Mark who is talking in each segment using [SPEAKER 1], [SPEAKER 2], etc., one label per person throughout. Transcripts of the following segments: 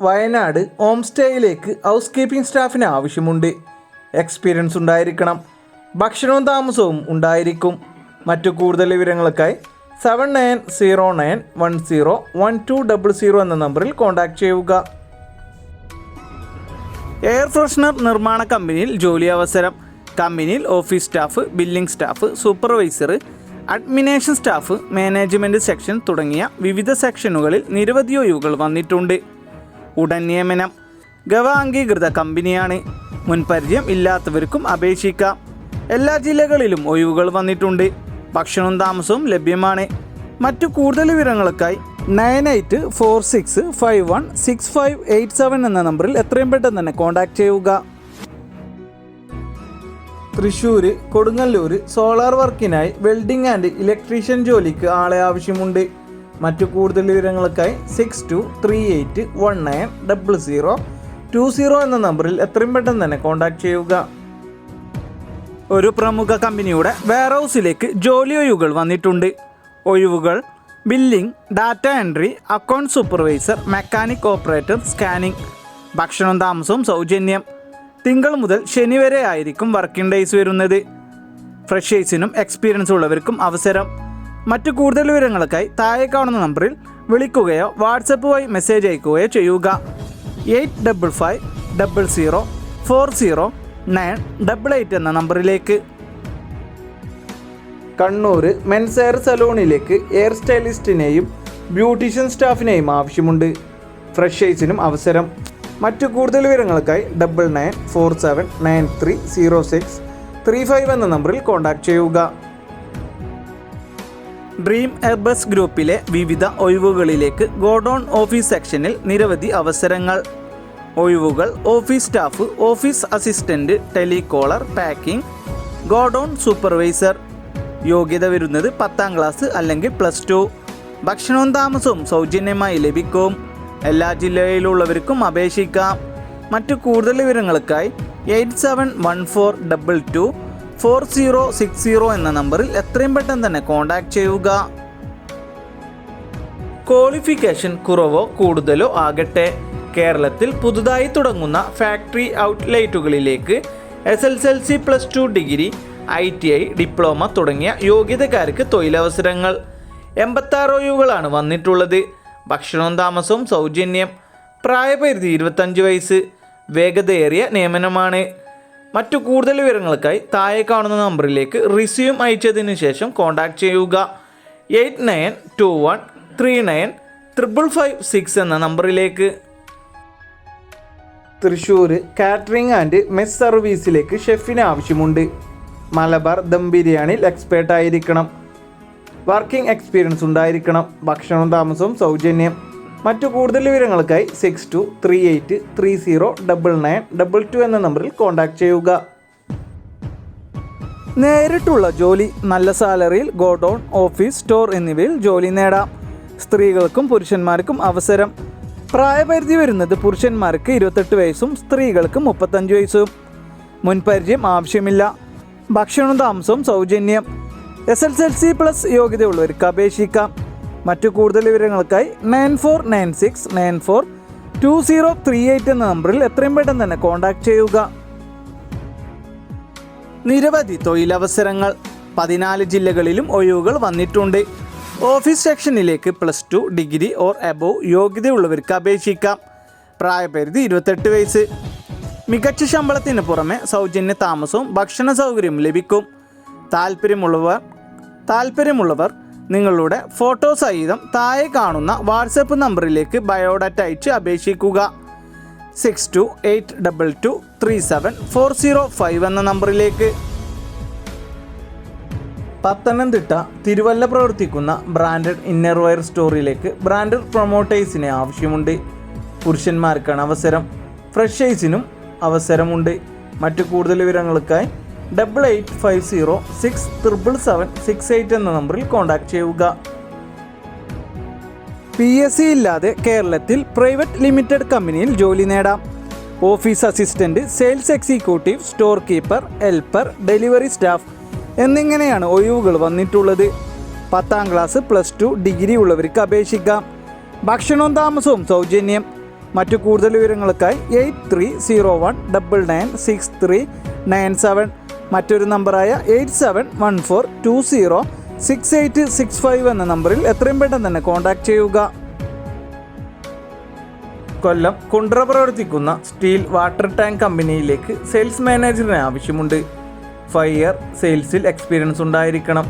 [SPEAKER 1] Wayanad home സ്റ്റേയിലേക്ക് house keeping സ്റ്റാഫിന് ആവശ്യമുണ്ട്. Experience ഉണ്ടായിരിക്കണം. ഭക്ഷണവും താമസവും ഉണ്ടായിരിക്കും. മറ്റു കൂടുതൽ വിവരങ്ങൾക്കായി 7909101200 എന്ന നമ്പറിൽ കോൺടാക്റ്റ് ചെയ്യുക. എയർ ഫ്രഷ്നർ നിർമ്മാണ കമ്പനിയിൽ ജോലി അവസരം. കമ്പനിയിൽ office staff, billing staff, supervisor, administration staff, management section തുടങ്ങിയ വിവിധ സെക്ഷനുകളിൽ നിരവധി ഒഴിവുകൾ വന്നിട്ടുണ്ട്. ഉടൻ നിയമനം. ഗവ അംഗീകൃത കമ്പനിയാണ്. മുൻപരിചയം ഇല്ലാത്തവർക്കും അപേക്ഷിക്കാം. എല്ലാ ജില്ലകളിലും ഒഴിവുകൾ വന്നിട്ടുണ്ട്. ഭക്ഷണവും താമസവും ലഭ്യമാണ്. മറ്റു കൂടുതൽ വിവരങ്ങൾക്കായി 9846516587 എന്ന നമ്പറിൽ എത്രയും പെട്ടെന്ന് തന്നെ കോൺടാക്റ്റ് ചെയ്യുക. തൃശ്ശൂർ, കൊടുങ്ങല്ലൂർ സോളാർ വർക്കിനായി വെൽഡിംഗ് ആൻഡ് ഇലക്ട്രീഷ്യൻ ജോലിക്ക് ആളെ ആവശ്യമുണ്ട്. മറ്റു കൂടുതൽ വിവരങ്ങൾക്കായി 6238190020 എന്ന നമ്പറിൽ എത്രയും പെട്ടെന്ന് തന്നെ കോൺടാക്റ്റ് ചെയ്യുക. ഒരു പ്രമുഖ കമ്പനിയുടെ വെയർഹൗസിലേക്ക് ജോലി ഒഴിവുകൾ വന്നിട്ടുണ്ട്. ഒഴിവുകൾ: billing, data entry, account supervisor, mechanic operator, scanning. ഭക്ഷണവും താമസവും സൗജന്യം. തിങ്കൾ മുതൽ ശനി വരെ ആയിരിക്കും വർക്കിംഗ് ഡേയ്സ് വരുന്നത്. ഫ്രഷേഴ്സിനും എക്സ്പീരിയൻസ് ഉള്ളവർക്കും അവസരം. മറ്റു കൂടുതൽ വിവരങ്ങൾക്കായി താഴെ കാണുന്ന നമ്പറിൽ വിളിക്കുകയോ വാട്സപ്പ് വഴി മെസ്സേജ് അയക്കുകയോ ചെയ്യുക. 8550400988 എന്ന നമ്പറിലേക്ക്. കണ്ണൂർ മെൻസ് ഹെയർ സലൂണിലേക്ക് ഹെയർ സ്റ്റൈലിസ്റ്റിനെയും ബ്യൂട്ടീഷ്യൻ സ്റ്റാഫിനെയും ആവശ്യമുണ്ട്. ഫ്രഷേഴ്സിനും അവസരം. മറ്റു കൂടുതൽ വിവരങ്ങൾക്കായി 9947930635 എന്ന നമ്പറിൽ കോൺടാക്റ്റ് ചെയ്യുക. ഡ്രീം എർബസ് ഗ്രൂപ്പിലെ വിവിധ ഒഴിവുകളിലേക്ക് ഗോഡൗൺ ഓഫീസ് സെക്ഷനിൽ നിരവധി അവസരങ്ങൾ. ഒഴിവുകൾ: office staff, office assistant, telecaller, packing, godown supervisor. യോഗ്യത വരുന്നത് 10ാം ക്ലാസ് അല്ലെങ്കിൽ +2. ഭക്ഷണവും താമസവും സൗജന്യമായി ലഭിക്കും. എല്ലാ ജില്ലയിലുള്ളവർക്കും അപേക്ഷിക്കാം. മറ്റു കൂടുതൽ വിവരങ്ങൾക്കായി 8714224060 എന്ന നമ്പറിൽ എത്രയും പെട്ടെന്ന് തന്നെ കോൺടാക്റ്റ് ചെയ്യുക. ക്വാളിഫിക്കേഷൻ കുറവോ കൂടുതലോ ആകട്ടെ, കേരളത്തിൽ പുതുതായി തുടങ്ങുന്ന ഫാക്ടറി ഔട്ട്ലെറ്റുകളിലേക്ക് SSLC +2 ഡിഗ്രി, ITI, ഡിപ്ലോമ തുടങ്ങിയ യോഗ്യതക്കാർക്ക് തൊഴിലവസരങ്ങൾ. 86 ഒഴിവുകളാണ് വന്നിട്ടുള്ളത്. ഭക്ഷണവും താമസവും സൗജന്യം. പ്രായപരിധി 25 വയസ്സ്. വേഗതയേറിയ നിയമനമാണ്. മറ്റു കൂടുതൽ വിവരങ്ങൾക്കായി താഴെ കാണുന്ന നമ്പറിലേക്ക് റിസ്യൂം അയച്ചതിന് ശേഷം കോൺടാക്റ്റ് ചെയ്യുക. 8921395556 എന്ന നമ്പറിലേക്ക്. തൃശ്ശൂർ കാറ്ററിംഗ് ആൻഡ് മെസ് സർവീസിലേക്ക് ഷെഫിന് ആവശ്യമുണ്ട്. മലബാർ ദം ബിരിയാണിയിൽ എക്സ്പേർട്ട് ആയിരിക്കണം. വർക്കിംഗ് എക്സ്പീരിയൻസ് ഉണ്ടായിരിക്കണം. ഭക്ഷണവും താമസവും സൗജന്യം. മറ്റു കൂടുതൽ വിവരങ്ങൾക്കായി 6238309922 എന്ന നമ്പറിൽ കോൺടാക്റ്റ് ചെയ്യുക. നേരിട്ടുള്ള ജോലി. നല്ല സാലറിയിൽ ഗോഡൗൺ, ഓഫീസ്, സ്റ്റോർ എന്നിവയിൽ ജോലി നേടാം. സ്ത്രീകൾക്കും പുരുഷന്മാർക്കും അവസരം. പ്രായപരിധി വരുന്നത് പുരുഷന്മാർക്ക് 28 വയസ്സും സ്ത്രീകൾക്ക് 35 വയസ്സും. മുൻപരിചയം ആവശ്യമില്ല. ഭക്ഷണവും താമസവും സൗജന്യം. SSLC+ യോഗ്യതയുള്ളവർക്ക് അപേക്ഷിക്കാം. മറ്റു കൂടുതൽ വിവരങ്ങൾക്കായി 9496942038 എന്ന നമ്പറിൽ എത്രയും പെട്ടെന്ന് തന്നെ കോൺടാക്റ്റ് ചെയ്യുക. നിരവധി തൊഴിലവസരങ്ങൾ. 14 ജില്ലകളിലും ഒഴിവുകൾ വന്നിട്ടുണ്ട്. ഓഫീസ് സെക്ഷനിലേക്ക് +2 ഡിഗ്രി ഓർ എബോവ് യോഗ്യതയുള്ളവർക്ക് അപേക്ഷിക്കാം. പ്രായപരിധി 28 വയസ്സ്. മികച്ച ശമ്പളത്തിന് പുറമെ സൗജന്യ താമസവും ഭക്ഷണ സൗകര്യവും ലഭിക്കും. താല്പര്യമുള്ളവർ നിങ്ങളുടെ ഫോട്ടോ സഹിതം താഴെ കാണുന്ന വാട്സപ്പ് നമ്പറിലേക്ക് ബയോഡാറ്റ അയച്ച് അപേക്ഷിക്കുക. 6282237405 എന്ന നമ്പറിലേക്ക്. പത്തനംതിട്ട തിരുവല്ല പ്രവർത്തിക്കുന്ന ബ്രാൻഡഡ് ഇന്നർവെയർ സ്റ്റോറിലേക്ക് ബ്രാൻഡഡ് പ്രൊമോട്ടേഴ്സിനെ ആവശ്യമുണ്ട്. പുരുഷന്മാർക്കാണ് അവസരം. ഫ്രഷേഴ്സിനും അവസരമുണ്ട്. മറ്റു കൂടുതൽ വിവരങ്ങൾക്കായി 8850677768 എന്ന നമ്പറിൽ കോൺടാക്റ്റ് ചെയ്യുക. PSC ഇല്ലാതെ കേരളത്തിൽ പ്രൈവറ്റ് ലിമിറ്റഡ് കമ്പനിയിൽ ജോലി നേടാം. Office assistant, sales executive, store keeper, helper, delivery staff എന്നിങ്ങനെയാണ് ഒഴിവുകൾ വന്നിട്ടുള്ളത്. 10ാം ക്ലാസ് +2 ഡിഗ്രി ഉള്ളവർക്ക് അപേക്ഷിക്കാം. ഭക്ഷണവും താമസവും സൗജന്യം. മറ്റു കൂടുതൽ വിവരങ്ങൾക്കായി 8301996397 മറ്റൊരു നമ്പറായ 8714206865 എന്ന നമ്പറിൽ എത്രയും പെട്ടെന്ന് തന്നെ കോൺടാക്റ്റ് ചെയ്യുക. കൊല്ലം കുണ്ട്ര പ്രവർത്തിക്കുന്ന സ്റ്റീൽ വാട്ടർ ടാങ്ക് കമ്പനിയിലേക്ക് സെയിൽസ് മാനേജറിന് ആവശ്യമുണ്ട്. 5 ഇയർ സെയിൽസിൽ എക്സ്പീരിയൻസ് ഉണ്ടായിരിക്കണം.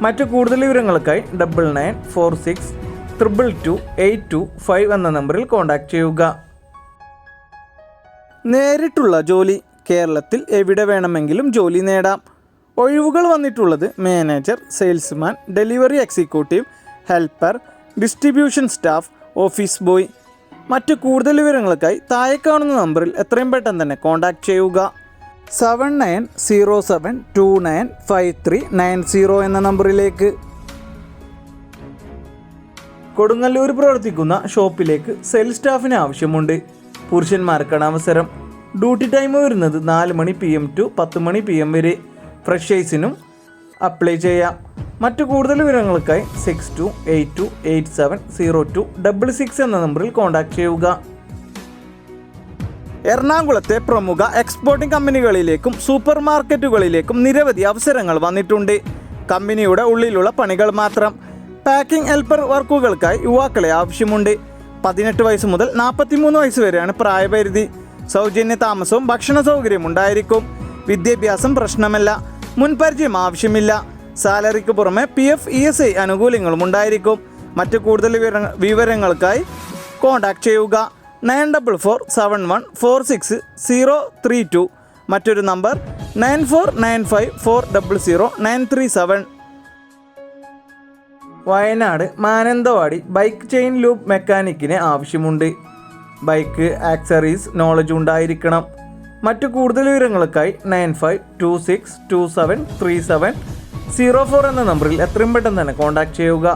[SPEAKER 1] മറ്റു കൂടുതൽ വിവരങ്ങൾക്കായി 9946222825 എന്ന നമ്പറിൽ കോൺടാക്റ്റ് ചെയ്യുക. നേരിട്ടുള്ള ജോലി. കേരളത്തിൽ എവിടെ വേണമെങ്കിലും ജോലി നേടാം. ഒഴിവുകൾ വന്നിട്ടുള്ളത് manager, salesman, delivery executive, helper, distribution staff, office boy. മറ്റു കൂടുതൽ വിവരങ്ങൾക്കായി താഴെ കാണുന്ന നമ്പറിൽ എത്രയും പെട്ടെന്ന് തന്നെ കോൺടാക്റ്റ് ചെയ്യുക. 7907295390 എന്ന നമ്പറിലേക്ക്. കൊടുങ്ങല്ലൂർ പ്രവർത്തിക്കുന്ന ഷോപ്പിലേക്ക് സെയിൽസ് സ്റ്റാഫിന് ആവശ്യമുണ്ട്. പുരുഷന്മാർക്കാണ് അവസരം. ഡ്യൂട്ടി ടൈം വരുന്നത് 4 മണി PM ടു 10 മണി PM വരെ. ഫ്രഷേഴ്സിനും അപ്ലൈ ചെയ്യാം. മറ്റു കൂടുതൽ വിവരങ്ങൾക്കായി 6282870266 എന്ന നമ്പറിൽ കോൺടാക്റ്റ് ചെയ്യുക. എറണാകുളത്തെ പ്രമുഖ എക്സ്പോർട്ടിംഗ് കമ്പനികളിലേക്കും സൂപ്പർ മാർക്കറ്റുകളിലേക്കും നിരവധി അവസരങ്ങൾ വന്നിട്ടുണ്ട്. കമ്പനിയുടെ ഉള്ളിലുള്ള പണികൾ മാത്രം. പാക്കിംഗ് ഹെൽപ്പർ വർക്കുകൾക്കായി യുവാക്കളെ ആവശ്യമുണ്ട്. 18 വയസ്സ് മുതൽ 43 വയസ്സ് വരെയാണ് പ്രായപരിധി. സൗജന്യ താമസവും ഭക്ഷണ സൗകര്യവും ഉണ്ടായിരിക്കും. വിദ്യാഭ്യാസം പ്രശ്നമല്ല. മുൻപരിചയം ആവശ്യമില്ല. സാലറിക്ക് പുറമെ PF ESI ആനുകൂല്യങ്ങളും ഉണ്ടായിരിക്കും. മറ്റു കൂടുതൽ വിവരങ്ങൾക്കായി കോൺടാക്റ്റ് ചെയ്യുക. 9447146032. മറ്റൊരു number 9495400937. Wayanad Mananthavady bike chain loop മെക്കാനിക്കിനെ ആവശ്യമുണ്ട്. ബൈക്ക് ആക്സറീസ് നോളജ് ഉണ്ടായിരിക്കണം. മറ്റു കൂടുതൽ വിവരങ്ങൾക്കായി 9526273704 എന്ന നമ്പറിൽ എത്രയും പെട്ടെന്ന് തന്നെ കോൺടാക്റ്റ് ചെയ്യുക.